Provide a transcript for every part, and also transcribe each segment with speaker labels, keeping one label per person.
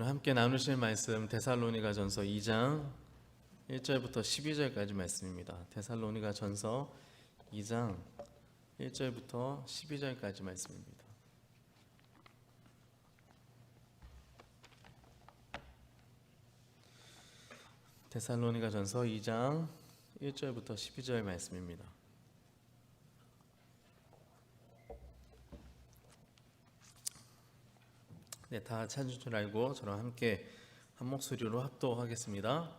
Speaker 1: 오늘 함께 나누실 말씀 데살로니가전서 2장 1절부터 12절까지 말씀입니다. 데살로니가전서 2장 1절부터 12절까지 말씀입니다. 데살로니가전서 2장 1절부터 12절 말씀입니다. 네, 다 찾을 줄 알고 저랑 함께 한 목소리로 합독하겠습니다.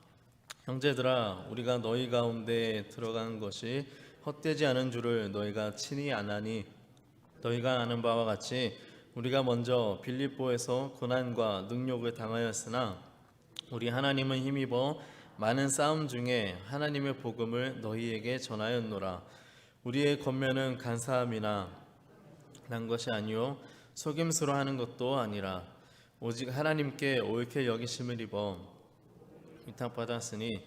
Speaker 1: 형제들아, 우리가 너희 가운데 들어간 것이 헛되지 않은 줄을 너희가 친히 아나니, 너희가 아는 바와 같이 우리가 먼저 빌립보에서 고난과 능욕을 당하였으나 우리 하나님은 힘입어 많은 싸움 중에 하나님의 복음을 너희에게 전하였노라. 우리의 권면은 간사함이나 난 것이 아니요 속임수로 하는 것도 아니라 오직 하나님께 옳게 여기심을 입어 위탁받았으니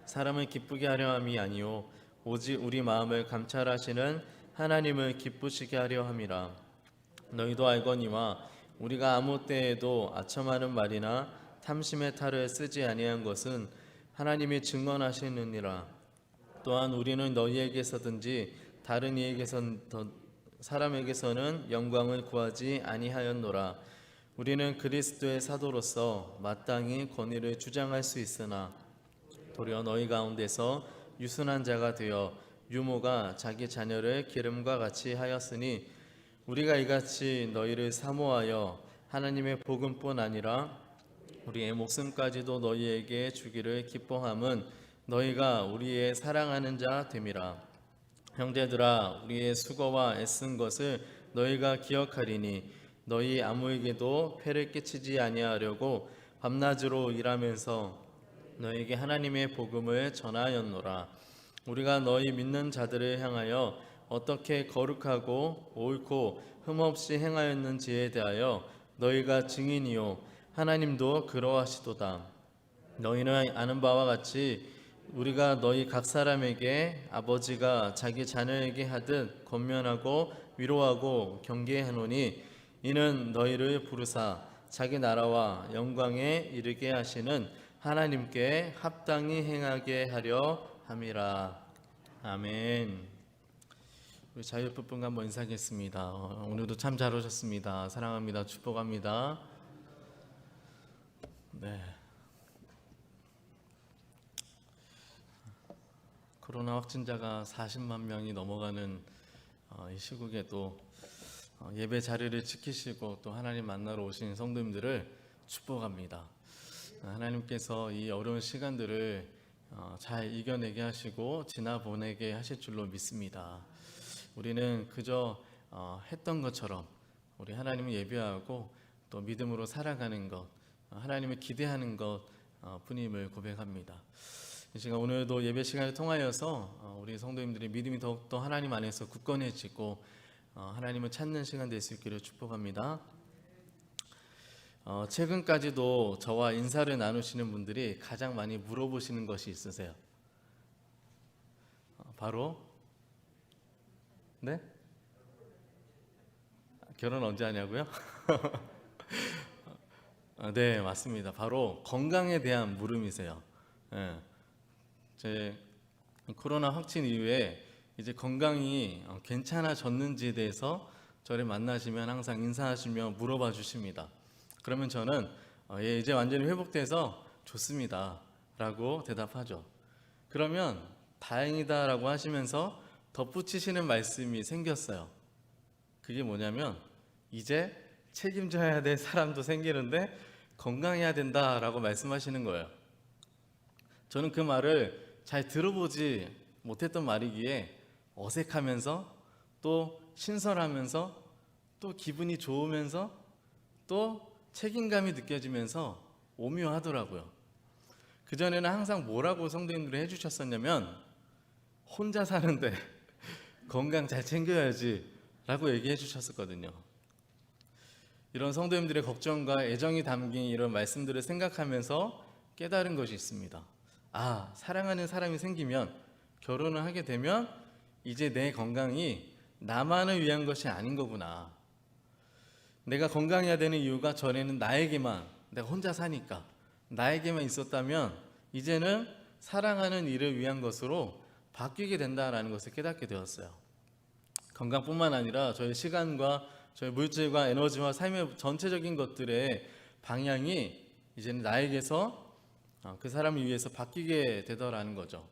Speaker 1: 사람을 기쁘게 하려 함이 아니요 오직 우리 마음을 감찰하시는 하나님을 기쁘시게 하려 함이라. 너희도 알거니와 우리가 아무 때에도 아첨하는 말이나 탐심의 탈을 쓰지 아니한 것은 하나님이 증언하시느니라. 또한 우리는 너희에게서든지 다른 사람에게서는 영광을 구하지 아니하였노라. 우리는 그리스도의 사도로서 마땅히 권위를 주장할 수 있으나 도리어 너희 가운데서 유순한 자가 되어 유모가 자기 자녀를 기름과 같이 하였으니 우리가 이같이 너희를 사모하여 하나님의 복음뿐 아니라 우리의 목숨까지도 너희에게 주기를 기뻐함은 너희가 우리의 사랑하는 자 됨이라. 형제들아, 우리의 수고와 애쓴 것을 너희가 기억하리니 너희 아무에게도 폐를 끼치지 아니하려고 밤낮으로 일하면서 너희에게 하나님의 복음을 전하였노라. 우리가 너희 믿는 자들을 향하여 어떻게 거룩하고 옳고 흠없이 행하였는지에 대하여 너희가 증인이요 하나님도 그러하시도다. 너희는 아는 바와 같이 우리가 너희 각 사람에게 아버지가 자기 자녀에게 하듯 권면하고 위로하고 경계하노니 이는 너희를 부르사 자기 나라와 영광에 이르게 하시는 하나님께 합당히 행하게 하려 함이라. 아멘. 우리 자유풋분과 한번 인사하겠습니다. 오늘도 참 잘 오셨습니다. 사랑합니다. 축복합니다. 네. 코로나 확진자가 40만 명이 넘어가는 이 시국에도 예배 자리를 지키시고 또 하나님 만나러 오신 성도님들을 축복합니다. 하나님께서 이 어려운 시간들을 잘 이겨내게 하시고 지나보내게 하실 줄로 믿습니다. 우리는 그저 했던 것처럼 우리 하나님을 예배하고 또 믿음으로 살아가는 것, 하나님을 기대하는 것 뿐임을 고백합니다. 이 시간 오늘도 예배 시간을 통하여서 우리 성도님들의 믿음이 더욱더 하나님 안에서 굳건해지고 하나님을 찾는 시간 될 수 있기를 축복합니다. 최근까지도 저와 인사를 나누시는 분들이 가장 많이 물어보시는 것이 있으세요. 바로 네? 결혼 언제 하냐고요? 네, 맞습니다. 바로 건강에 대한 물음이세요. 네. 제 코로나 확진 이후에 이제 건강이 괜찮아졌는지에 대해서 저를 만나시면 항상 인사하시며 물어봐 주십니다. 그러면 저는 이제 완전히 회복돼서 좋습니다 라고 대답하죠. 그러면 다행이다 라고 하시면서 덧붙이시는 말씀이 생겼어요. 그게 뭐냐면 이제 책임져야 될 사람도 생기는데 건강해야 된다라고 말씀하시는 거예요. 저는 그 말을 잘 들어보지 못했던 말이기에 어색하면서 또 신선하면서 또 기분이 좋으면서 또 책임감이 느껴지면서 오묘하더라고요. 그전에는 항상 뭐라고 성도님들이 해주셨었냐면 혼자 사는데 건강 잘 챙겨야지 라고 얘기해 주셨었거든요. 이런 성도님들의 걱정과 애정이 담긴 이런 말씀들을 생각하면서 깨달은 것이 있습니다. 사랑하는 사람이 생기면, 결혼을 하게 되면 이제 내 건강이 나만을 위한 것이 아닌 거구나. 내가 건강해야 되는 이유가 전에는 나에게만, 내가 혼자 사니까 나에게만 있었다면 이제는 사랑하는 이를 위한 것으로 바뀌게 된다라는 것을 깨닫게 되었어요. 건강뿐만 아니라 저의 시간과 저의 물질과 에너지와 삶의 전체적인 것들의 방향이 이제는 나에게서 그 사람을 위해서 바뀌게 되더라는 거죠.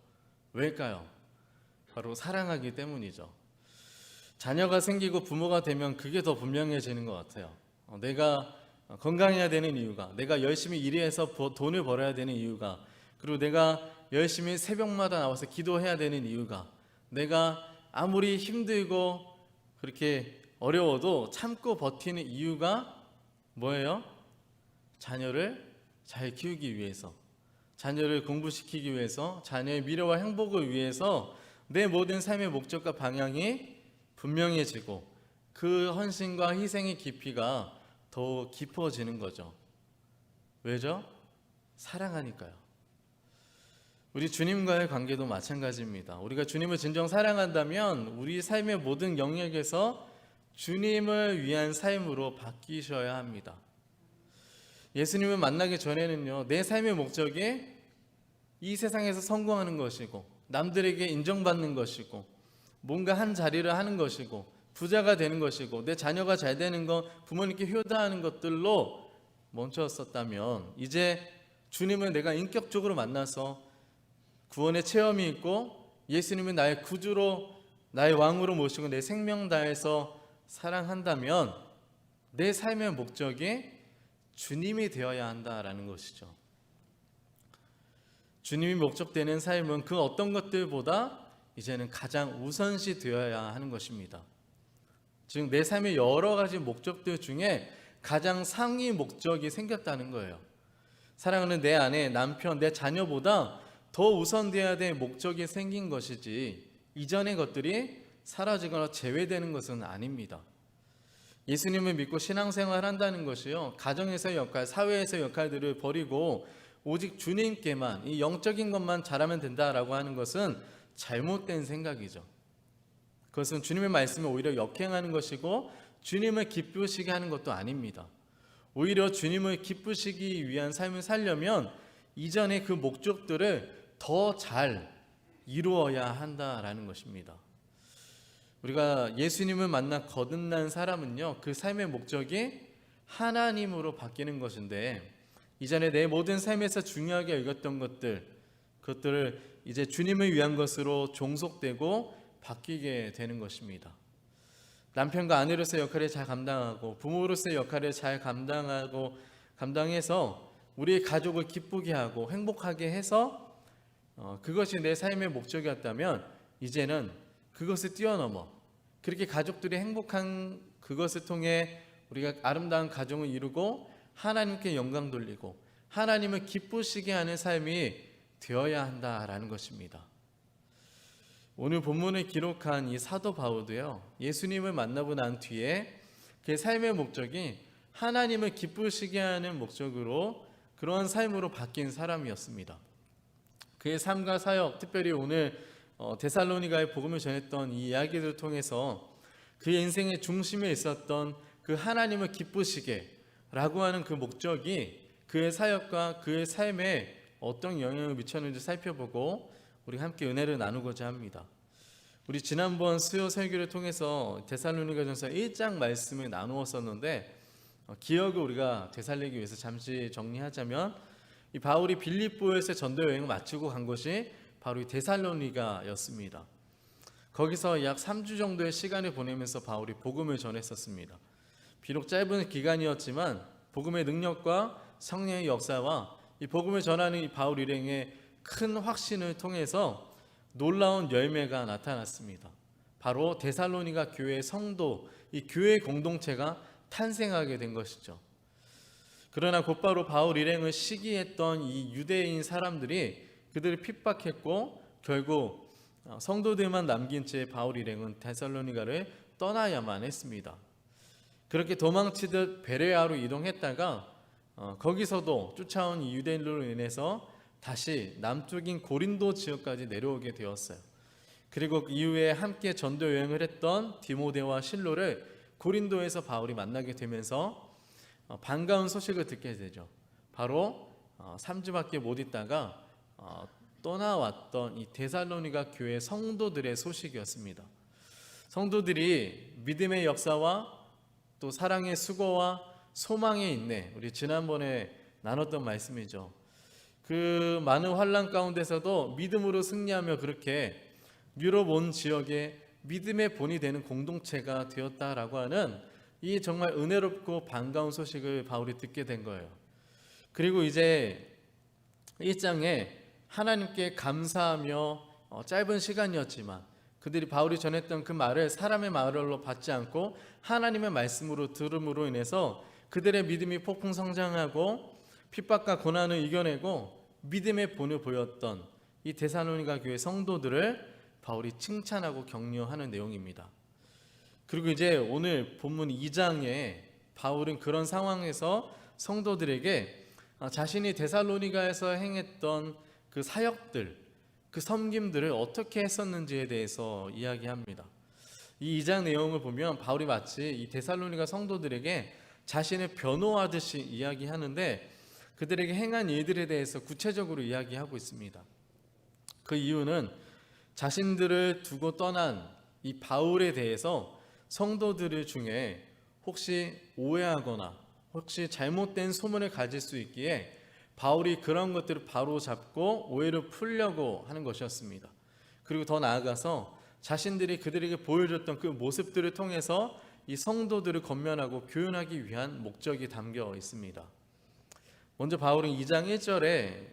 Speaker 1: 왜일까요? 바로 사랑하기 때문이죠. 자녀가 생기고 부모가 되면 그게 더 분명해지는 것 같아요. 내가 건강해야 되는 이유가, 내가 열심히 일해서 돈을 벌어야 되는 이유가, 그리고 내가 열심히 새벽마다 나와서 기도해야 되는 이유가, 내가 아무리 힘들고 그렇게 어려워도 참고 버티는 이유가 뭐예요? 자녀를 잘 키우기 위해서, 자녀를 공부시키기 위해서, 자녀의 미래와 행복을 위해서 내 모든 삶의 목적과 방향이 분명해지고 그 헌신과 희생의 깊이가 더 깊어지는 거죠. 왜죠? 사랑하니까요. 우리 주님과의 관계도 마찬가지입니다. 우리가 주님을 진정 사랑한다면 우리 삶의 모든 영역에서 주님을 위한 삶으로 바뀌셔야 합니다. 예수님을 만나기 전에는요, 내 삶의 목적이 이 세상에서 성공하는 것이고 남들에게 인정받는 것이고 뭔가 한 자리를 하는 것이고 부자가 되는 것이고 내 자녀가 잘 되는 것, 부모님께 효도하는 것들로 멈췄었다면 이제 주님을 내가 인격적으로 만나서 구원의 체험이 있고 예수님을 나의 구주로, 나의 왕으로 모시고 내 생명 다해서 사랑한다면 내 삶의 목적이 주님이 되어야 한다라는 것이죠. 주님이 목적되는 삶은 그 어떤 것들보다 이제는 가장 우선시 되어야 하는 것입니다. 즉 내 삶의 여러 가지 목적들 중에 가장 상위 목적이 생겼다는 거예요. 사랑하는 내 아내, 남편, 내 자녀보다 더 우선되어야 될 목적이 생긴 것이지 이전의 것들이 사라지거나 제외되는 것은 아닙니다. 예수님을 믿고 신앙생활 한다는 것이요, 가정에서의 역할, 사회에서의 역할들을 버리고 오직 주님께만, 이 영적인 것만 잘하면 된다라고 하는 것은 잘못된 생각이죠. 그것은 주님의 말씀에 오히려 역행하는 것이고 주님을 기쁘시게 하는 것도 아닙니다. 오히려 주님을 기쁘시기 위한 삶을 살려면 이전의 그 목적들을 더 잘 이루어야 한다라는 것입니다. 우리가 예수님을 만나 거듭난 사람은요, 그 삶의 목적이 하나님으로 바뀌는 것인데 이전에 내 모든 삶에서 중요하게 여겼던 그것들을 이제 주님을 위한 것으로 종속되고 바뀌게 되는 것입니다. 남편과 아내로서의 역할을 잘 감당하고 부모로서의 역할을 잘 감당해서 우리의 가족을 기쁘게 하고 행복하게 해서 그것이 내 삶의 목적이었다면 이제는 그것을 뛰어넘어 그렇게 가족들이 행복한 그것을 통해 우리가 아름다운 가정을 이루고 하나님께 영광 돌리고 하나님을 기쁘시게 하는 삶이 되어야 한다라는 것입니다. 오늘 본문을 기록한 이 사도 바울도요, 예수님을 만나고 난 뒤에 그의 삶의 목적이 하나님을 기쁘시게 하는 목적으로 그러한 삶으로 바뀐 사람이었습니다. 그의 삶과 사역, 특별히 오늘 데살로니가의 복음을 전했던 이 이야기들을 통해서 그의 인생의 중심에 있었던 그 하나님을 기쁘시게 라고 하는 그 목적이 그의 사역과 그의 삶에 어떤 영향을 미쳤는지 살펴보고 우리 함께 은혜를 나누고자 합니다. 우리 지난번 수요 설교를 통해서 데살로니가전서 1장 말씀을 나누었었는데 기억을 우리가 되살리기 위해서 잠시 정리하자면 이 바울이 빌립보에서 전도 여행을 마치고 간 곳이 바로 이 데살로니가였습니다. 거기서 약 3주 정도의 시간을 보내면서 바울이 복음을 전했었습니다. 비록 짧은 기간이었지만 복음의 능력과 성령의 역사와 이 복음을 전하는 이 바울 일행의 큰 확신을 통해서 놀라운 열매가 나타났습니다. 바로 데살로니가 교회의 성도, 이 교회 공동체가 탄생하게 된 것이죠. 그러나 곧바로 바울 일행을 시기했던 이 유대인 사람들이 그들을 핍박했고 결국 성도들만 남긴 채 바울 일행은 데살로니가를 떠나야만 했습니다. 그렇게 도망치듯 베레아로 이동했다가 거기서도 쫓아온 이 유대인들로 인해서 다시 남쪽인 고린도 지역까지 내려오게 되었어요. 그리고 이후에 함께 전도 여행을 했던 디모데와 실로를 고린도에서 바울이 만나게 되면서 반가운 소식을 듣게 되죠. 바로 3주밖에 못 있다가 떠나왔던 이 데살로니가 교회 성도들의 소식이었습니다. 성도들이 믿음의 역사와 또 사랑의 수고와 소망의 인내, 우리 지난번에 나눴던 말씀이죠. 그 많은 환난 가운데서도 믿음으로 승리하며 그렇게 유럽 온 지역에 믿음의 본이 되는 공동체가 되었다라고 하는 이 정말 은혜롭고 반가운 소식을 바울이 듣게 된 거예요. 그리고 이제 1장에 하나님께 감사하며 짧은 시간이었지만 그들이 바울이 전했던 그 말을 사람의 말로 받지 않고 하나님의 말씀으로 들음으로 인해서 그들의 믿음이 폭풍 성장하고 핍박과 고난을 이겨내고 믿음의 본을 보였던 이 데살로니가 교회 성도들을 바울이 칭찬하고 격려하는 내용입니다. 그리고 이제 오늘 본문 2장에 바울은 그런 상황에서 성도들에게 자신이 데살로니가에서 행했던 그 사역들, 그 섬김들을 어떻게 했었는지에 대해서 이야기합니다. 이 2장 내용을 보면 바울이 마치 이 데살로니가 성도들에게 자신을 변호하듯이 이야기하는데 그들에게 행한 일들에 대해서 구체적으로 이야기하고 있습니다. 그 이유는 자신들을 두고 떠난 이 바울에 대해서 성도들 중에 혹시 오해하거나 혹시 잘못된 소문을 가질 수 있기에 바울이 그런 것들을 바로 잡고 오해를 풀려고 하는 것이었습니다. 그리고 더 나아가서 자신들이 그들에게 보여줬던 그 모습들을 통해서 이 성도들을 권면하고 교훈하기 위한 목적이 담겨 있습니다. 먼저 바울은 2장 1절에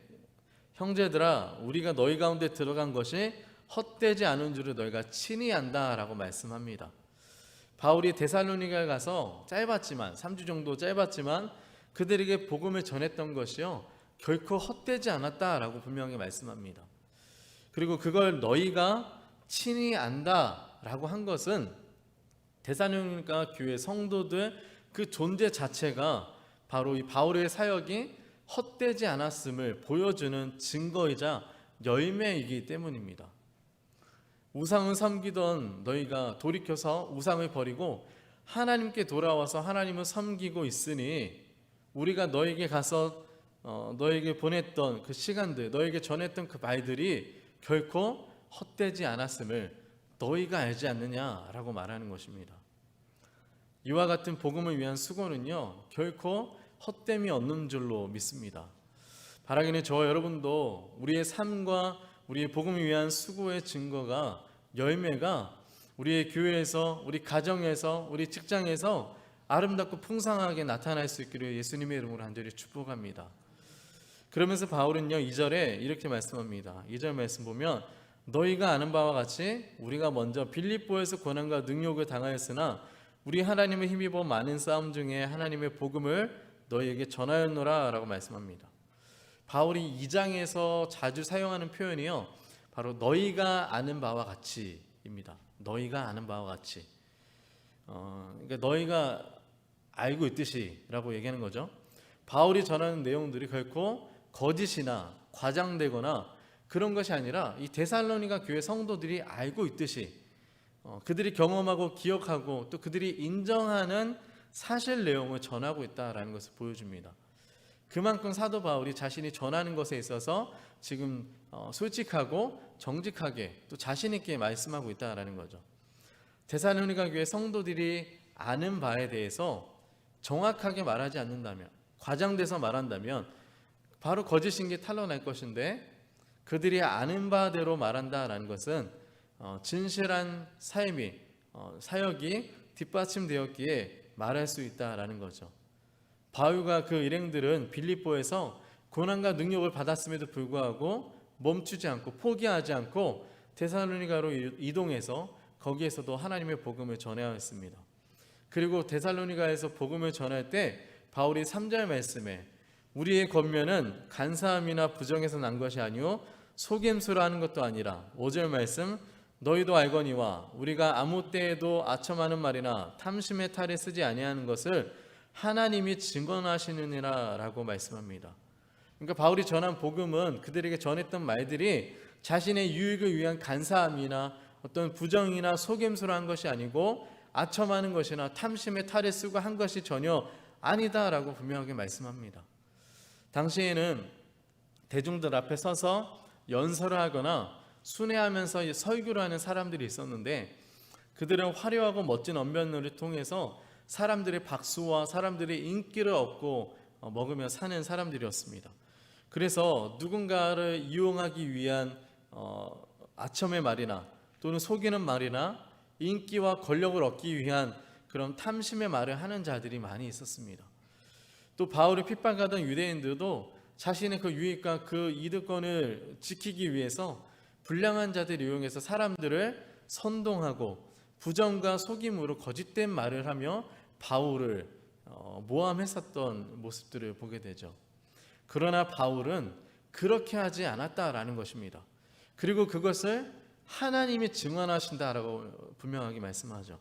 Speaker 1: 형제들아 우리가 너희 가운데 들어간 것이 헛되지 않은 줄을 너희가 친히 안다라고 말씀합니다. 바울이 데살로니가에 가서 짧았지만 3주 정도 짧았지만 그들에게 복음을 전했던 것이요 결코 헛되지 않았다라고 분명히 말씀합니다. 그리고 그걸 너희가 친히 안다라고 한 것은 데살로니가 교회 성도들 그 존재 자체가 바로 이 바울의 사역이 헛되지 않았음을 보여주는 증거이자 열매이기 때문입니다. 우상을 섬기던 너희가 돌이켜서 우상을 버리고 하나님께 돌아와서 하나님을 섬기고 있으니 우리가 너에게 가서 너에게 보냈던 그 시간들, 너에게 전했던 그 말들이 결코 헛되지 않았음을 너희가 알지 않느냐라고 말하는 것입니다. 이와 같은 복음을 위한 수고는요 결코 헛됨이 없는 줄로 믿습니다. 바라기는 저와 여러분도 우리의 삶과 우리의 복음을 위한 수고의 증거가 열매가 우리의 교회에서 우리 가정에서 우리 직장에서 아름답고 풍성하게 나타날 수 있기를 예수님의 이름으로 간절히 축복합니다. 그러면서 바울은요 2절에 이렇게 말씀합니다. 2절 말씀 보면 너희가 아는 바와 같이 우리가 먼저 빌립보에서 고난과 능욕을 당하였으나 우리 하나님의 힘입어 많은 싸움 중에 하나님의 복음을 너희에게 전하였노라 라고 말씀합니다. 바울이 2장에서 자주 사용하는 표현이요 바로 너희가 아는 바와 같이입니다. 너희가 아는 바와 같이. 그러니까 너희가 알고 있듯이 라고 얘기하는 거죠. 바울이 전하는 내용들이 결코 거짓이나 과장되거나 그런 것이 아니라 이 데살로니가 교회 성도들이 알고 있듯이 그들이 경험하고 기억하고 또 그들이 인정하는 사실 내용을 전하고 있다라는 것을 보여줍니다. 그만큼 사도 바울이 자신이 전하는 것에 있어서 지금 솔직하고 정직하게 또 자신 있게 말씀하고 있다라는 거죠. 데살로니가 교회 성도들이 아는 바에 대해서 정확하게 말하지 않는다면, 과장돼서 말한다면 바로 거짓인 게 탄로날 것인데 그들이 아는 바대로 말한다라는 것은 진실한 삶이 사역이 뒷받침되었기에 말할 수 있다라는 거죠. 바울과 그 일행들은 빌립보에서 고난과 능력을 받았음에도 불구하고 멈추지 않고 포기하지 않고 데살로니가로 이동해서 거기에서도 하나님의 복음을 전해야 했습니다. 그리고 데살로니가에서 복음을 전할 때 바울이 3절 말씀에 우리의 권면은 간사함이나 부정에서 난 것이 아니오 속임수로 하는 것도 아니라 5절 말씀 너희도 알거니와 우리가 아무 때에도 아첨하는 말이나 탐심의 탈에 쓰지 아니하는 것을 하나님이 증언하시느니라 라고 말씀합니다. 그러니까 바울이 전한 복음은 그들에게 전했던 말들이 자신의 유익을 위한 간사함이나 어떤 부정이나 속임수로 한 것이 아니고 아첨하는 것이나 탐심의 탈에 쓰고 한 것이 전혀 아니다라고 분명하게 말씀합니다. 당시에는 대중들 앞에 서서 연설을 하거나 순회하면서 설교를 하는 사람들이 있었는데, 그들은 화려하고 멋진 언변을 통해서 사람들의 박수와 사람들의 인기를 얻고 먹으며 사는 사람들이었습니다. 그래서 누군가를 이용하기 위한 아첨의 말이나 또는 속이는 말이나 인기와 권력을 얻기 위한 그런 탐심의 말을 하는 자들이 많이 있었습니다. 또 바울이 핍박하던 유대인들도 자신의 그 유익과 그 이득권을 지키기 위해서 불량한 자들을 이용해서 사람들을 선동하고 부정과 속임으로 거짓된 말을 하며 바울을 모함했었던 모습들을 보게 되죠. 그러나 바울은 그렇게 하지 않았다라는 것입니다. 그리고 그것을 하나님이 증언하신다라고 분명하게 말씀하죠.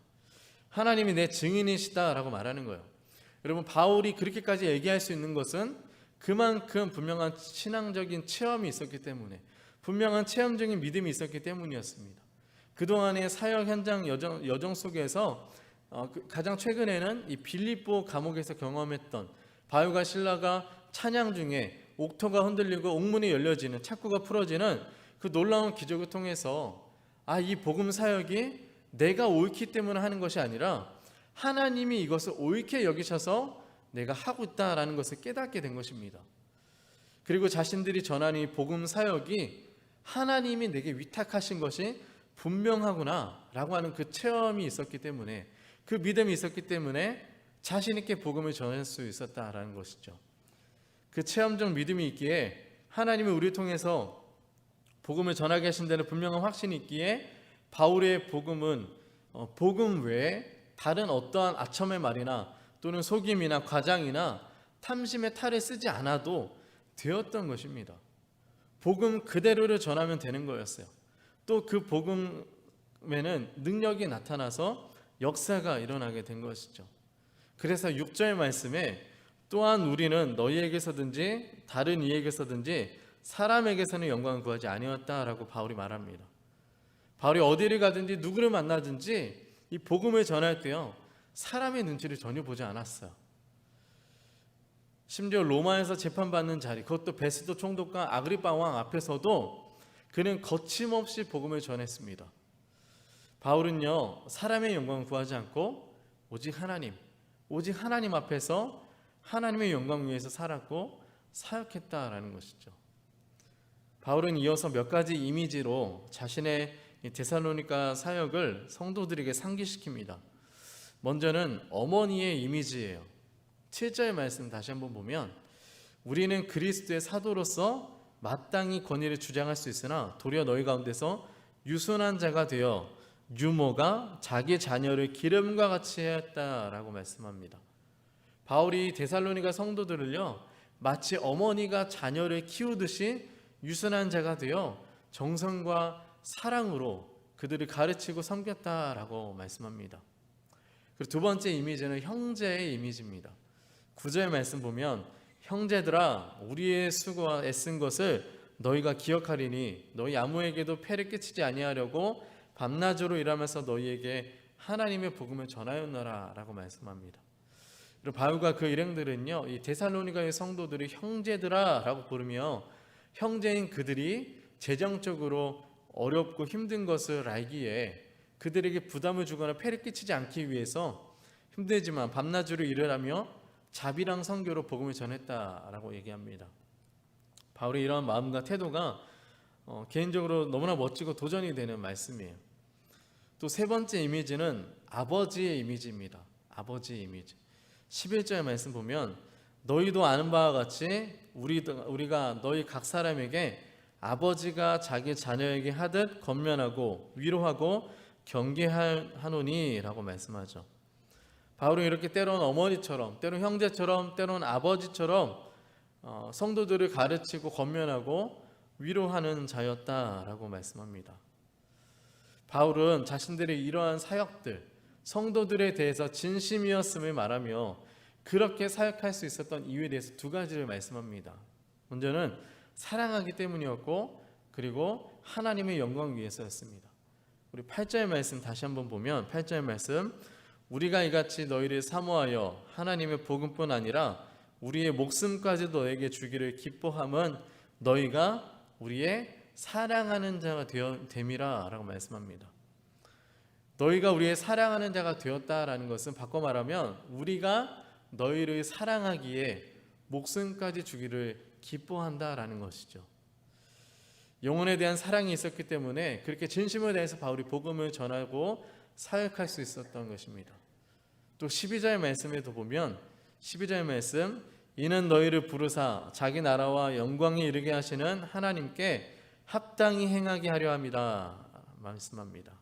Speaker 1: 하나님이 내 증인이시다라고 말하는 거예요. 여러분, 바울이 그렇게까지 얘기할 수 있는 것은 그만큼 분명한 신앙적인 체험이 있었기 때문에, 분명한 체험적인 믿음이 있었기 때문이었습니다. 그동안의 사역 현장 여정 속에서 가장 최근에는 이 빌립보 감옥에서 경험했던 바울과 실라가 찬양 중에 옥토가 흔들리고 옥문이 열려지는, 창구가 풀어지는 그 놀라운 기적을 통해서 이 복음 사역이 내가 옳기 때문에 하는 것이 아니라 하나님이 이것을 옳게 여기셔서 내가 하고 있다라는 것을 깨닫게 된 것입니다. 그리고 자신들이 전하는 이 복음 사역이 하나님이 내게 위탁하신 것이 분명하구나 라고 하는 그 체험이 있었기 때문에, 그 믿음이 있었기 때문에 자신 있게 복음을 전할 수 있었다라는 것이죠. 그 체험적 믿음이 있기에 하나님이 우리를 통해서 복음을 전하게 하신 데는 분명한 확신이 있기에 바울의 복음은 복음 외에 다른 어떠한 아첨의 말이나 또는 속임이나 과장이나 탐심의 탈에 쓰지 않아도 되었던 것입니다. 복음 그대로를 전하면 되는 거였어요. 또 그 복음에는 능력이 나타나서 역사가 일어나게 된 것이죠. 그래서 6절 말씀에 또한 우리는 너희에게서든지 다른 이에게서든지 사람에게서는 영광을 구하지 아니었다라고 바울이 말합니다. 바울이 어디를 가든지 누구를 만나든지 이 복음을 전할 때요, 사람의 눈치를 전혀 보지 않았어요. 심지어 로마에서 재판받는 자리, 그것도 베스도 총독과 아그리빠 왕 앞에서도 그는 거침없이 복음을 전했습니다. 바울은요, 사람의 영광을 구하지 않고 오직 하나님 앞에서 하나님의 영광 위해서 살았고 사역했다라는 것이죠. 바울은 이어서 몇 가지 이미지로 자신의 데살로니가 사역을 성도들에게 상기시킵니다. 먼저는 어머니의 이미지예요. 7절 말씀 다시 한번 보면, 우리는 그리스도의 사도로서 마땅히 권위를 주장할 수 있으나 도리어 너희 가운데서 유순한 자가 되어 유모가 자기 자녀를 기름과 같이 했다라고 말씀합니다. 바울이 데살로니가 성도들을요, 마치 어머니가 자녀를 키우듯이 유순한 자가 되어 정성과 사랑으로 그들을 가르치고 섬겼다라고 말씀합니다. 그리고 두 번째 이미지는 형제의 이미지입니다. 9절 말씀 보면, 형제들아 우리의 수고와 애쓴 것을 너희가 기억하리니 너희 아무에게도 폐를 끼치지 아니하려고 밤낮으로 일하면서 너희에게 하나님의 복음을 전하였노라 라고 말씀합니다. 그리고 바울과 그 일행들은요, 이 데살로니가의 성도들이 형제들아 라고 부르며, 형제인 그들이 재정적으로 어렵고 힘든 것을 알기에 그들에게 부담을 주거나 폐를 끼치지 않기 위해서 힘들지만 밤낮으로 일을 하며 자비랑 선교로 복음을 전했다라고 얘기합니다. 바울의 이러한 마음과 태도가 개인적으로 너무나 멋지고 도전이 되는 말씀이에요. 또 세 번째 이미지는 아버지의 이미지입니다. 아버지의 이미지. 11절 말씀 보면, 너희도 아는 바와 같이 우리가 너희 각 사람에게 아버지가 자기 자녀에게 하듯 권면하고 위로하고 경계하노니 라고 말씀하죠. 바울은 이렇게 때론 어머니처럼, 때론 형제처럼, 때론 아버지처럼 성도들을 가르치고 권면하고 위로하는 자였다라고 말씀합니다. 바울은 자신들의 이러한 사역들, 성도들에 대해서 진심이었음을 말하며 그렇게 사역할 수 있었던 이유에 대해서 두 가지를 말씀합니다. 먼저는 사랑하기 때문이었고, 그리고 하나님의 영광 위해서였습니다. 우리 8절 말씀 다시 한번 보면, 8절 말씀, 우리가 이같이 너희를 사모하여 하나님의 복음뿐 아니라 우리의 목숨까지 너에게 주기를 기뻐함은 너희가 우리의 사랑하는 자가 됨이라 라고 말씀합니다. 너희가 우리의 사랑하는 자가 되었다라는 것은 바꿔 말하면 우리가 너희를 사랑하기에 목숨까지 주기를 기뻐한다라는 것이죠. 영혼에 대한 사랑이 있었기 때문에 그렇게 진심을 다해서 바울이 복음을 전하고 사역할 수 있었던 것입니다. 또 12절 말씀에도 보면 12절 말씀, 이는 너희를 부르사 자기 나라와 영광에 이르게 하시는 하나님께 합당히 행하게 하려 합니다 말씀합니다.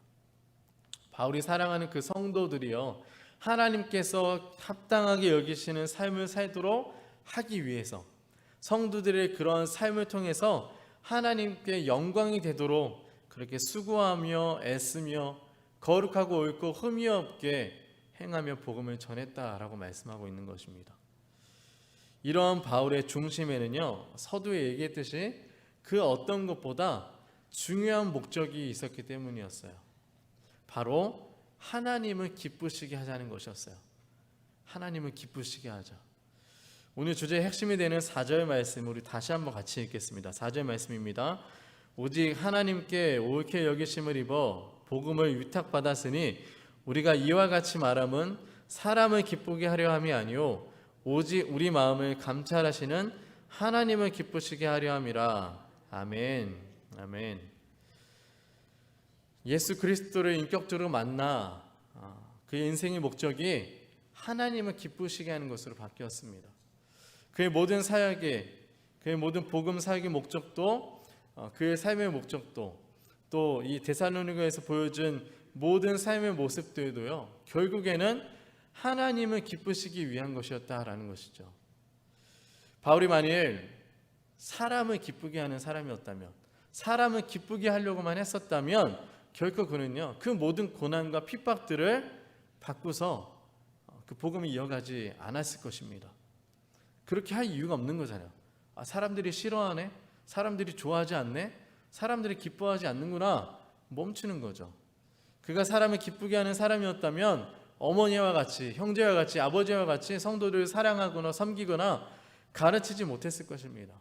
Speaker 1: 바울이 사랑하는 그 성도들이요, 하나님께서 합당하게 여기시는 삶을 살도록 하기 위해서 성도들의 그런 삶을 통해서 하나님께 영광이 되도록 그렇게 수고하며 애쓰며 거룩하고 옳고 흠이 없게 행하며 복음을 전했다라고 말씀하고 있는 것입니다. 이러한 바울의 중심에는요, 서두에 얘기했듯이 그 어떤 것보다 중요한 목적이 있었기 때문이었어요. 바로 하나님을 기쁘시게 하자는 것이었어요. 하나님을 기쁘시게 하자. 오늘 주제의 핵심이 되는 4절 말씀 우리 다시 한번 같이 읽겠습니다. 4절 말씀입니다. 오직 하나님께 옳게 여기심을 입어 복음을 위탁받았으니 우리가 이와 같이 말함은 사람을 기쁘게 하려 함이 아니요 오직 우리 마음을 감찰하시는 하나님을 기쁘시게 하려 함이라. 아멘. 아멘. 예수 그리스도를 인격적으로 만나 그의 인생의 목적이 하나님을 기쁘시게 하는 것으로 바뀌었습니다. 그의 모든 사역의, 그의 모든 복음 사역의 목적도, 그의 삶의 목적도, 또 이 데살로니가에서 보여준 모든 삶의 모습들도요, 결국에는 하나님을 기쁘시기 위한 것이었다라는 것이죠. 바울이 만일 사람을 기쁘게 하는 사람이었다면, 사람을 기쁘게 하려고만 했었다면 결코 그는요, 그 모든 고난과 핍박들을 받고서 그 복음을 이어가지 않았을 것입니다. 그렇게 할 이유가 없는 거잖아요. 사람들이 싫어하네, 사람들이 좋아하지 않네, 사람들이 기뻐하지 않는구나, 멈추는 거죠. 그가 사람을 기쁘게 하는 사람이었다면 어머니와 같이, 형제와 같이, 아버지와 같이 성도들을 사랑하거나 섬기거나 가르치지 못했을 것입니다.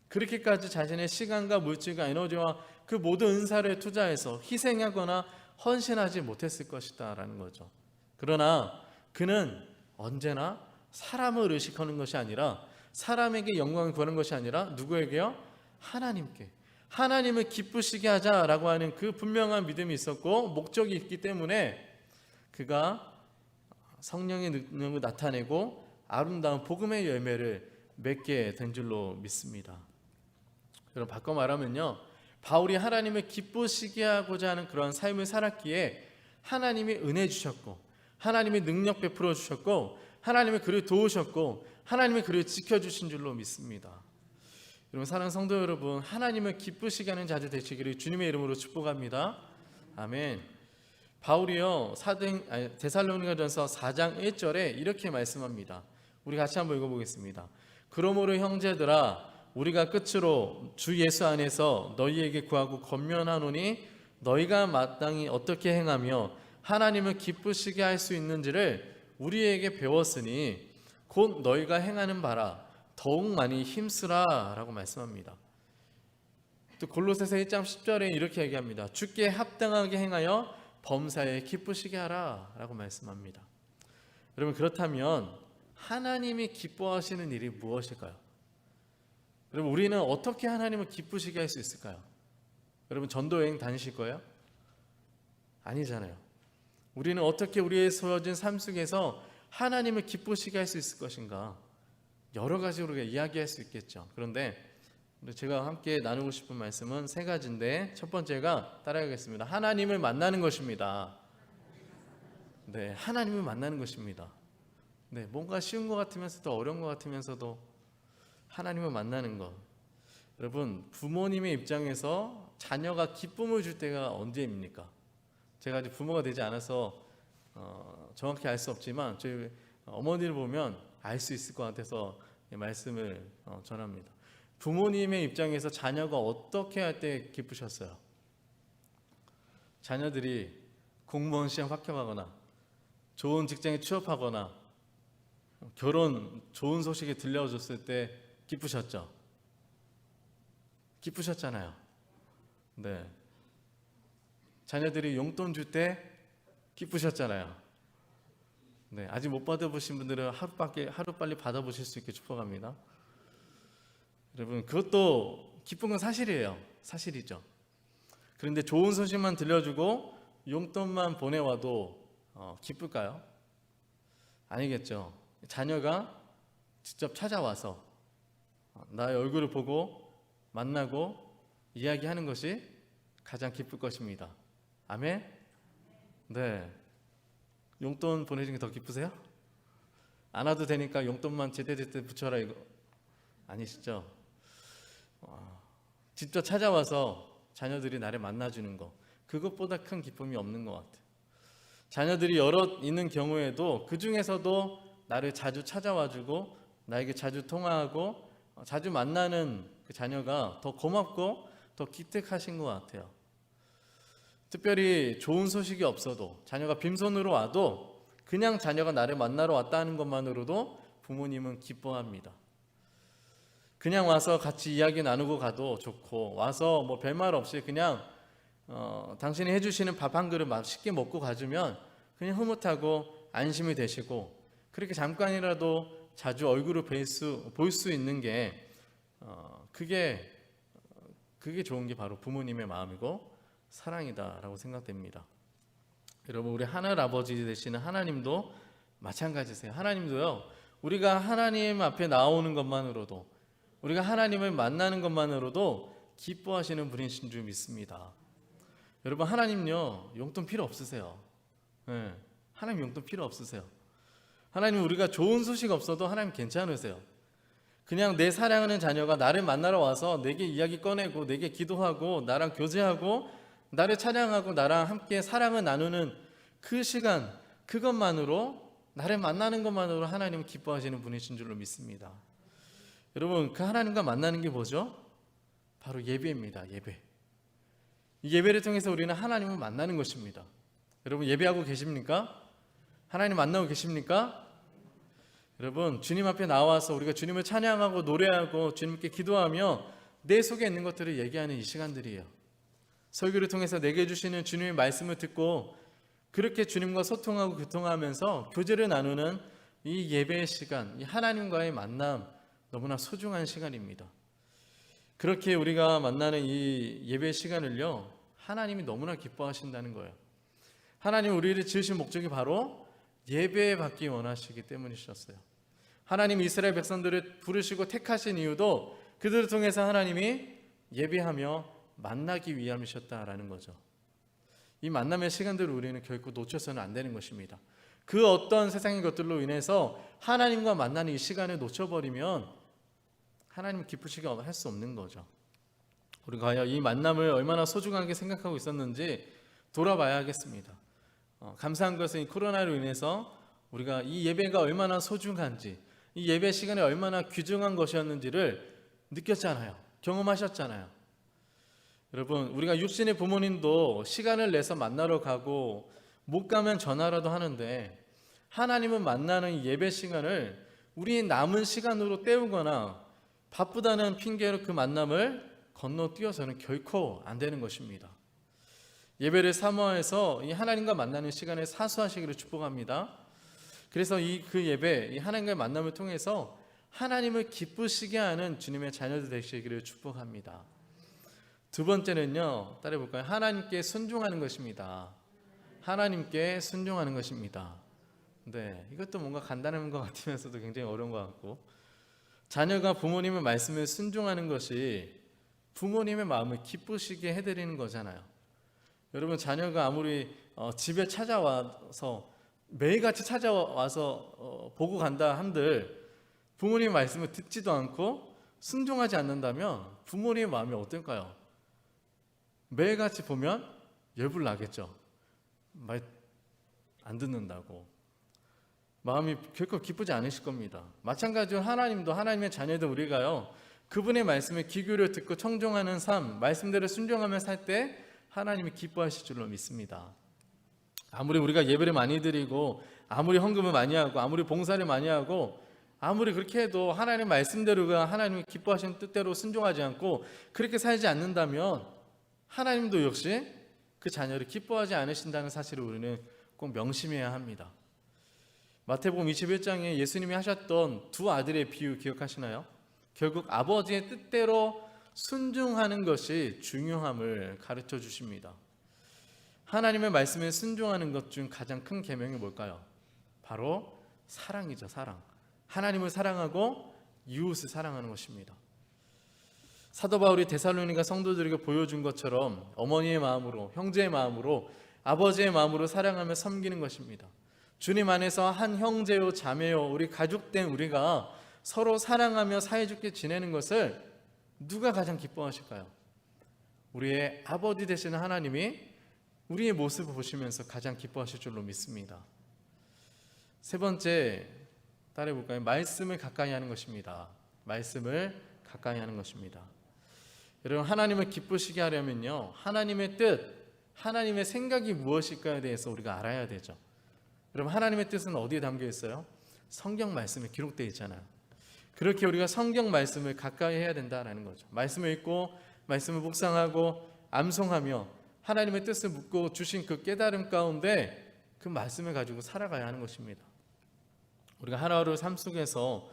Speaker 1: 그렇게까지 자신의 시간과 물질과 에너지와 그 모든 은사를 투자해서 희생하거나 헌신하지 못했을 것이다 라는 거죠. 그러나 그는 언제나 사람을 의식하는 것이 아니라, 사람에게 영광을 구하는 것이 아니라 누구에게요? 하나님께, 하나님을 기쁘시게 하자라고 하는 그 분명한 믿음이 있었고 목적이 있기 때문에 그가 성령의 능력을 나타내고 아름다운 복음의 열매를 맺게 된 줄로 믿습니다. 여러분, 바꿔 말하면요, 바울이 하나님을 기쁘시게 하고자 하는 그런 삶을 살았기에 하나님이 은혜 주셨고, 하나님이 능력 베풀어 주셨고, 하나님이 그를 도우셨고, 하나님이 그를 지켜주신 줄로 믿습니다. 여러분, 사랑하는 성도 여러분, 하나님을 기쁘시게 하는 자들 되시기를 주님의 이름으로 축복합니다. 아멘. 바울이요, 데살로니가전서 4장 1절에 이렇게 말씀합니다. 우리 같이 한번 읽어보겠습니다. 그러므로 형제들아, 우리가 끝으로 주 예수 안에서 너희에게 구하고 권면하노니 너희가 마땅히 어떻게 행하며 하나님을 기쁘시게 할 수 있는지를 우리에게 배웠으니 곧 너희가 행하는 바라 더욱 많이 힘쓰라 라고 말씀합니다. 또 골로새서 1장 10절에 이렇게 얘기합니다. 주께 합당하게 행하여 범사에 기쁘시게 하라 라고 말씀합니다. 여러분, 그렇다면 하나님이 기뻐하시는 일이 무엇일까요? 여러분, 우리는 어떻게 하나님을 기쁘시게 할 수 있을까요? 여러분, 전도여행 다니실 거예요? 아니잖아요. 우리는 어떻게 우리의 소여진 삶 속에서 하나님을 기쁘시게 할 수 있을 것인가? 여러 가지로 우리가 이야기할 수 있겠죠. 그런데 제가 함께 나누고 싶은 말씀은 세 가지인데, 첫 번째가 따라가겠습니다. 하나님을 만나는 것입니다. 네, 하나님을 만나는 것입니다. 네, 뭔가 쉬운 것 같으면서도 어려운 것 같으면서도 하나님을 만나는 것. 여러분, 부모님의 입장에서 자녀가 기쁨을 줄 때가 언제입니까? 제가 아직 부모가 되지 않아서 정확히 알 수 없지만 저희 어머니를 보면 알 수 있을 것 같아서 이 말씀을 전합니다. 부모님의 입장에서 자녀가 어떻게 할 때 기쁘셨어요? 자녀들이 공무원 시험 합격하거나 좋은 직장에 취업하거나 결혼 좋은 소식이 들려줬을 때 기쁘셨죠? 기쁘셨잖아요. 네. 자녀들이 용돈 줄 때 기쁘셨잖아요. 네. 아직 못 받아보신 분들은 하루빨리 받아보실 수 있게 축복합니다. 여러분, 그것도 기쁜 건 사실이에요. 사실이죠. 그런데 좋은 소식만 들려주고 용돈만 보내와도 기쁠까요? 아니겠죠. 자녀가 직접 찾아와서 나의 얼굴을 보고 만나고 이야기하는 것이 가장 기쁠 것입니다. 아멘? 네. 용돈 보내주는 게 더 기쁘세요? 안 와도 되니까 용돈만 제때제때 붙여라 이거 아니시죠? 직접 찾아와서 자녀들이 나를 만나주는 거, 그것보다 큰 기쁨이 없는 것 같아요. 자녀들이 여럿 있는 경우에도 그 중에서도 나를 자주 찾아와주고 나에게 자주 통화하고 자주 만나는 그 자녀가 더 고맙고 더 기특하신 것 같아요. 특별히 좋은 소식이 없어도 자녀가 빈손으로 와도 그냥 자녀가 나를 만나러 왔다는 것만으로도 부모님은 기뻐합니다. 그냥 와서 같이 이야기 나누고 가도 좋고, 와서 뭐 별말 없이 그냥 당신이 해주시는 밥 한 그릇 맛있게 먹고 가주면 그냥 흐뭇하고 안심이 되시고, 그렇게 잠깐이라도 자주 얼굴을 볼 수 있는 게 그게 좋은 게 바로 부모님의 마음이고 사랑이다라고 생각됩니다. 여러분, 우리 하늘 아버지 되시는 하나님도 마찬가지세요. 하나님도요, 우리가 하나님 앞에 나오는 것만으로도, 우리가 하나님을 만나는 것만으로도 기뻐하시는 분이신 줄 믿습니다. 여러분, 하나님요 용돈 필요 없으세요. 네, 하나님 용돈 필요 없으세요. 하나님, 우리가 좋은 소식 없어도 하나님 괜찮으세요. 그냥 내 사랑하는 자녀가 나를 만나러 와서 내게 이야기 꺼내고 내게 기도하고 나랑 교제하고 나를 찬양하고 나랑 함께 사랑을 나누는 그 시간, 그것만으로, 나를 만나는 것만으로 하나님은 기뻐하시는 분이신 줄로 믿습니다. 여러분, 그 하나님과 만나는 게 뭐죠? 바로 예배입니다. 예배. 이 예배를 통해서 우리는 하나님을 만나는 것입니다. 여러분, 예배하고 계십니까? 하나님 만나고 계십니까? 여러분, 주님 앞에 나와서 우리가 주님을 찬양하고 노래하고 주님께 기도하며 내 속에 있는 것들을 얘기하는 이 시간들이에요. 설교를 통해서 내게 주시는 주님의 말씀을 듣고 그렇게 주님과 소통하고 교통하면서 교제를 나누는 이 예배의 시간, 이 하나님과의 만남, 너무나 소중한 시간입니다. 그렇게 우리가 만나는 이 예배 시간을요, 하나님이 너무나 기뻐하신다는 거예요. 하나님 우리를 지으신 목적이 바로 예배 받기 원하시기 때문이셨어요. 하나님 이스라엘 백성들을 부르시고 택하신 이유도 그들을 통해서 하나님이 예배하며 만나기 위함이셨다라는 거죠. 이 만남의 시간들을 우리는 결코 놓쳐서는 안 되는 것입니다. 그 어떤 세상의 것들로 인해서 하나님과 만나는 이 시간을 놓쳐버리면 하나님 기쁘시게 할 수 없는 거죠. 우리가 과연 이 만남을 얼마나 소중하게 생각하고 있었는지 돌아봐야겠습니다. 감사한 것은 이 코로나로 인해서 우리가 이 예배가 얼마나 소중한지, 이 예배 시간이 얼마나 귀중한 것이었는지를 느꼈잖아요. 경험하셨잖아요. 여러분, 우리가 육신의 부모님도 시간을 내서 만나러 가고 못 가면 전화라도 하는데, 하나님은 만나는 이 예배 시간을 우리 남은 시간으로 때우거나 바쁘다는 핑계로 그 만남을 건너뛰어서는 결코 안 되는 것입니다. 예배를 사모해서 이 하나님과 만나는 시간을 사수하시기를 축복합니다. 그래서 그 예배, 이 하나님과의 만남을 통해서 하나님을 기쁘시게 하는 주님의 자녀들 되시기를 축복합니다. 두 번째는요, 따라해볼까요? 하나님께 순종하는 것입니다. 하나님께 순종하는 것입니다. 네, 이것도 뭔가 간단한 것 같으면서도 굉장히 어려운 것 같고, 자녀가 부모님의 말씀에 순종하는 것이 부모님의 마음을 기쁘시게 해드리는 거잖아요. 여러분, 자녀가 아무리 집에 찾아와서 매일같이 찾아와서 보고 간다 한들 부모님의 말씀을 듣지도 않고 순종하지 않는다면 부모님의 마음이 어떨까요? 매일같이 보면 열불 나겠죠. 말 안 듣는다고 마음이 결코 기쁘지 않으실 겁니다. 마찬가지로 하나님도, 하나님의 자녀들 우리가요, 그분의 말씀에 귀 기울여 듣고 청종하는 삶, 말씀대로 순종하며 살 때 하나님이 기뻐하실 줄로 믿습니다. 아무리 우리가 예배를 많이 드리고 아무리 헌금을 많이 하고 아무리 봉사를 많이 하고 아무리 그렇게 해도 하나님 말씀대로가 하나님이 기뻐하시는 뜻대로 순종하지 않고 그렇게 살지 않는다면 하나님도 역시 그 자녀를 기뻐하지 않으신다는 사실을 우리는 꼭 명심해야 합니다. 마태복음 21장에 예수님이 하셨던 두 아들의 비유 기억하시나요? 결국 아버지의 뜻대로 순종하는 것이 중요함을 가르쳐 주십니다. 하나님의 말씀에 순종하는 것 중 가장 큰 계명이 뭘까요? 바로 사랑이죠. 사랑. 하나님을 사랑하고 이웃을 사랑하는 것입니다. 사도 바울이 데살로니가 성도들에게 보여준 것처럼 어머니의 마음으로, 형제의 마음으로, 아버지의 마음으로 사랑하며 섬기는 것입니다. 주님 안에서 한 형제요 자매요 우리 가족된 우리가 서로 사랑하며 사이좋게 지내는 것을 누가 가장 기뻐하실까요? 우리의 아버지 되시는 하나님이 우리의 모습을 보시면서 가장 기뻐하실 줄로 믿습니다. 세 번째 따라해볼까요? 말씀을 가까이 하는 것입니다. 말씀을 가까이 하는 것입니다. 여러분, 하나님을 기쁘시게 하려면요, 하나님의 뜻, 하나님의 생각이 무엇일까에 대해서 우리가 알아야 되죠. 여러분, 하나님의 뜻은 어디에 담겨 있어요? 성경 말씀에 기록되어 있잖아요. 그렇게 우리가 성경 말씀을 가까이 해야 된다라는 거죠. 말씀을 읽고 말씀을 묵상하고 암송하며 하나님의 뜻을 묻고 주신 그 깨달음 가운데 그 말씀을 가지고 살아가야 하는 것입니다. 우리가 하루하루 삶 속에서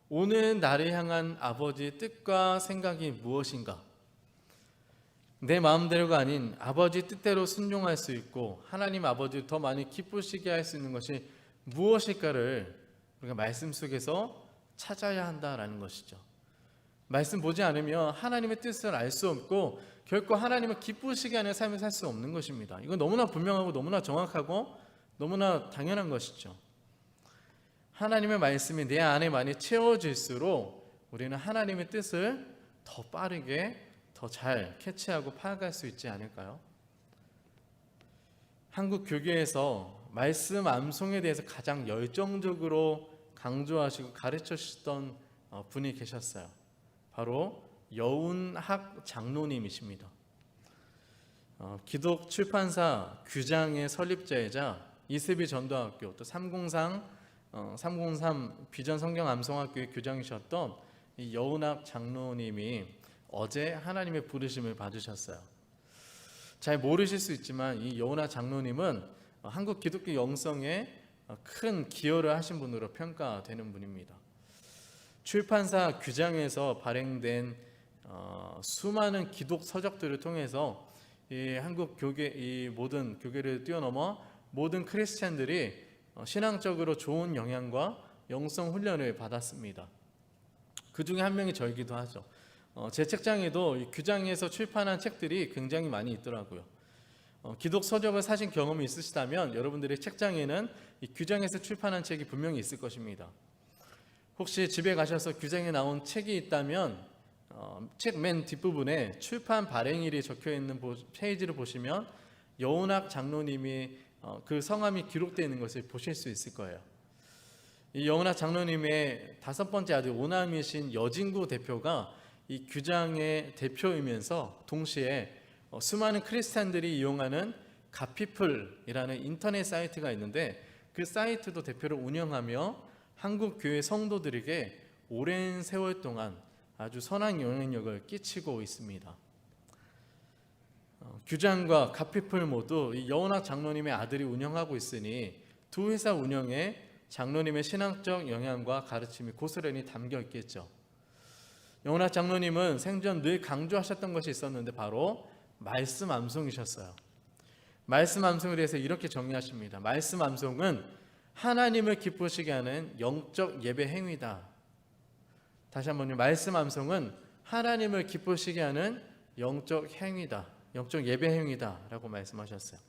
Speaker 1: 오늘 나를 향한 아버지의 뜻과 생각이 무엇인가, 내 마음대로가 아닌 아버지 뜻대로 순종할 수 있고 하나님 아버지를 더 많이 기쁘시게 할 수 있는 것이 무엇일까를 우리가 말씀 속에서 찾아야 한다라는 것이죠. 말씀 보지 않으면 하나님의 뜻을 알 수 없고 결코 하나님을 기쁘시게 하는 삶을 살 수 없는 것입니다. 이건 너무나 분명하고 너무나 정확하고 너무나 당연한 것이죠. 하나님의 말씀이 내 안에 많이 채워질수록 우리는 하나님의 뜻을 더 빠르게 더 잘 캐치하고 파악할 수 있지 않을까요? 한국 교계에서 말씀 암송에 대해서 가장 열정적으로 강조하시고 가르쳐 주셨던 분이 계셨어요. 바로 여운학 장로님이십니다. 기독 출판사 규장의 설립자이자 이세비 전도학교 또 303 비전 성경 암송학교의 교장이셨던 이 여운학 장로님이 어제 하나님의 부르심을 받으셨어요. 잘 모르실 수 있지만 이 여운학 장로님은 한국 기독교 영성에 큰 기여를 하신 분으로 평가되는 분입니다. 출판사 규장에서 발행된 수많은 기독 서적들을 통해서 이 한국 교계, 이 모든 교계를 뛰어넘어 모든 크리스찬들이 신앙적으로 좋은 영향과 영성 훈련을 받았습니다. 그 중에 한 명이 저이기도 하죠. 제 책장에도 이 규장에서 출판한 책들이 굉장히 많이 있더라고요. 기독 서적을 사신 경험이 있으시다면 여러분들의 책장에는 이 규장에서 출판한 책이 분명히 있을 것입니다. 혹시 집에 가셔서 규장에 나온 책이 있다면 책 맨 뒷부분에 출판 발행일이 적혀 있는 페이지를 보시면 여운학 장로님이 그 성함이 기록되어 있는 것을 보실 수 있을 거예요. 이 여운학 장로님의 5번째 아들 오남이신 여진구 대표가 이 규장의 대표이면서 동시에 수많은 크리스찬들이 이용하는 갓피플이라는 인터넷 사이트가 있는데 그 사이트도 대표를 운영하며 한국 교회 성도들에게 오랜 세월 동안 아주 선한 영향력을 끼치고 있습니다. 규장과 갓피플 모두 이 여운학 장로님의 아들이 운영하고 있으니 두 회사 운영에 장로님의 신앙적 영향과 가르침이 고스란히 담겨 있겠죠. 여운학 장로님은 생전 늘 강조하셨던 것이 있었는데 바로 말씀 암송이셨어요. 말씀 암송에 대해서 이렇게 정리하십니다. 말씀 암송은 하나님을 기쁘시게 하는 영적 예배 행위다. 다시 한번요. 말씀 암송은 하나님을 기쁘시게 하는 영적 행위다. 영적 예배 행위다 라고 말씀하셨어요.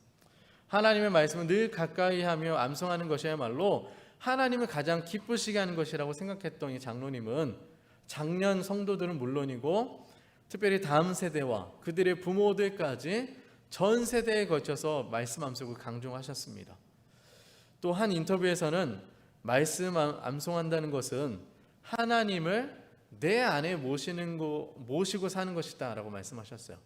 Speaker 1: 하나님의 말씀은 늘 가까이 하며 암송하는 것이야말로 하나님을 가장 기쁘시게 하는 것이라고 생각했던 이 장로님은 작년 성도들은 물론이고 특별히 다음 세대와 그들의 부모들까지 전 세대에 걸쳐서 말씀 암송을 강조하셨습니다. 또 한 인터뷰에서는 말씀 암송한다는 것은 하나님을 내 안에 모시고 사는 것이다 라고 말씀하셨어요.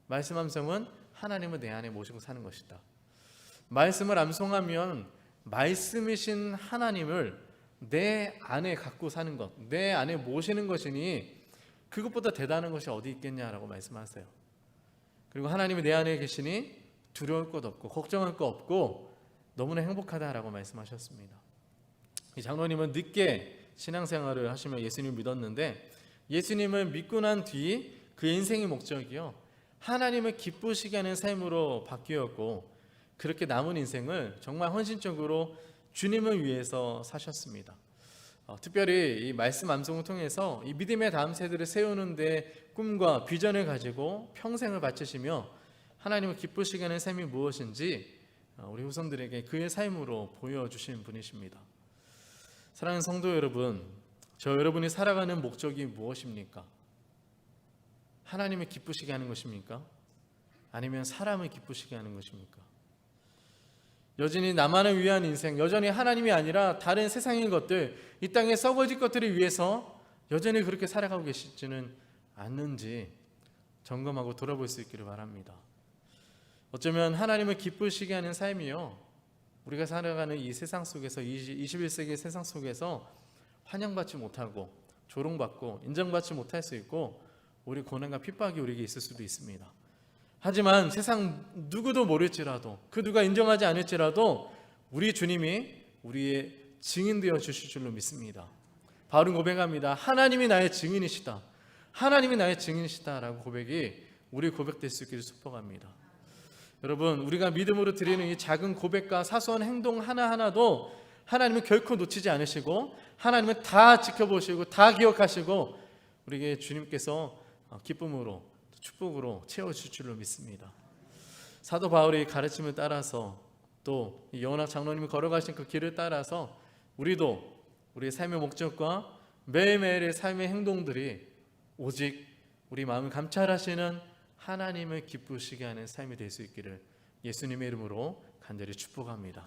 Speaker 1: 말씀 암송은 하나님을 내 안에 모시고 사는 것이다. 말씀을 암송하면 말씀이신 하나님을 내 안에 갖고 사는 것, 내 안에 모시는 것이니 그것보다 대단한 것이 어디 있겠냐라고 말씀하세요. 그리고 하나님이 내 안에 계시니 두려울 것 없고 걱정할 것 없고 너무나 행복하다라고 말씀하셨습니다. 이 장로님은 늦게 신앙생활을 하시며 예수님을 믿었는데, 예수님을 믿고 난 뒤 그 인생의 목적이요, 하나님을 기쁘시게 하는 삶으로 바뀌었고, 그렇게 남은 인생을 정말 헌신적으로 주님을 위해서 사셨습니다. 특별히 이 말씀 암송을 통해서 이 믿음의 다음 세대를 세우는 데 꿈과 비전을 가지고 평생을 바치시며 하나님을 기쁘시게 하는 삶이 무엇인지 우리 후손들에게 그의 삶으로 보여주신 분이십니다. 사랑하는 성도 여러분, 저 여러분이 살아가는 목적이 무엇입니까? 하나님을 기쁘시게 하는 것입니까? 아니면 사람을 기쁘시게 하는 것입니까? 여전히 나만을 위한 인생, 여전히 하나님이 아니라 다른 세상의 것들, 이 땅에 썩어질 것들을 위해서 여전히 그렇게 살아가고 계시지는 않는지 점검하고 돌아볼 수 있기를 바랍니다. 어쩌면 하나님을 기쁘시게 하는 삶이요, 우리가 살아가는 이 세상 속에서, 21세기 세상 속에서 환영받지 못하고 조롱받고 인정받지 못할 수 있고, 우리 고난과 핍박이 우리에게 있을 수도 있습니다. 하지만 세상 누구도 모를지라도, 그 누가 인정하지 않을지라도 우리 주님이 우리의 증인되어 주실 줄로 믿습니다. 바울은 고백합니다. 하나님이 나의 증인이시다, 하나님이 나의 증인이시다 라고 고백이 우리 고백될 수 있기를 축복합니다. 여러분, 우리가 믿음으로 드리는 이 작은 고백과 사소한 행동 하나하나도 하나님은 결코 놓치지 않으시고, 하나님은 다 지켜보시고 다 기억하시고 우리에게 주님께서 기쁨으로 축복으로 채워줄 줄로 믿습니다. 사도 바울의 가르침을 따라서, 또 영원학 장로님이 걸어가신 그 길을 따라서 우리도 우리의 삶의 목적과 매일매일의 삶의 행동들이 오직 우리 마음을 감찰하시는 하나님을 기쁘시게 하는 삶이 될 수 있기를 예수님의 이름으로 간절히 축복합니다.